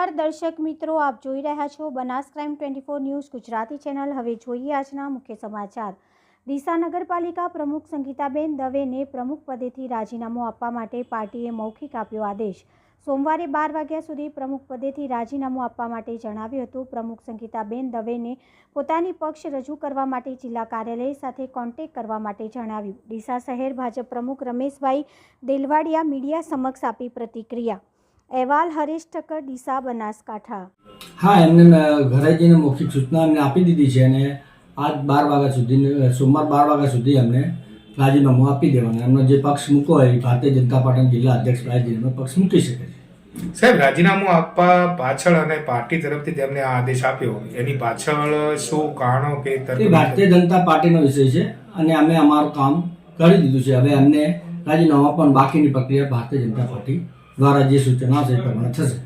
નમસ્કાર દર્શક મિત્રો, આપ જોઈ રહ્યા છો Banas crime 24 news Gujarati channel. હવે જોઈએ આજના મુખ્ય સમાચાર। ડીસા નગરપાલિકા પ્રમુખ સંગીતાબેન દવેને પ્રમુખ પદેથી રાજીનામું આપવા માટે પાર્ટીએ મૌખિક આપ્યો આદેશ। સોમવારે 12 વાગ્યા સુધી પ્રમુખ પદેથી રાજીનામું આપવા માટે જણાવ્યું હતું। પ્રમુખ સંગીતાબેન દવેને પોતાની પક્ષ રજૂ કરવા માટે જિલ્લા કાર્યાલય સાથે કોન્ટેક્ટ કરવા માટે જણાવ્યું। ડીસા શહેર ભાજપ પ્રમુખ રમેશભાઈ દેલવાડિયા મીડિયા સમક્ષ આપી પ્રતિક્રિયા। अहवाल हरीश ठक्कर, ડીસા, બનાસકાંઠા। हाँ, एमने घरे जईने मौखिक सूचना अमने आपी दीधी छे અને आज 12 वाग्या सुधी सोमवार 12 वाग्या सुधी अमने राजीनामું આપી દેવાનું। એમનો જે પક્ષ મૂકો હોય ભારતીય જનતા પાર્ટીના જિલ્લા અધ્યક્ષ રાજીનામું પક્ષ મૂકી શકે છે। સાહેબ, રાજીનામું આપવા પાછળ અને પાર્ટી તરફથી તેમને આ આદેશ આપ્યો, એની પાછળ શું કારણો કે ભારતીય જનતા પાર્ટીનો વિષય છે અને અમે અમારું કામ કરી દીધું છે। હવે અમને રાજીનામું આપવાની બાકીની પ્રક્રિયા ભારતીય જનતા પાર્ટી દ્વારા જે સૂચના છે એ પ્રમાણે થશે।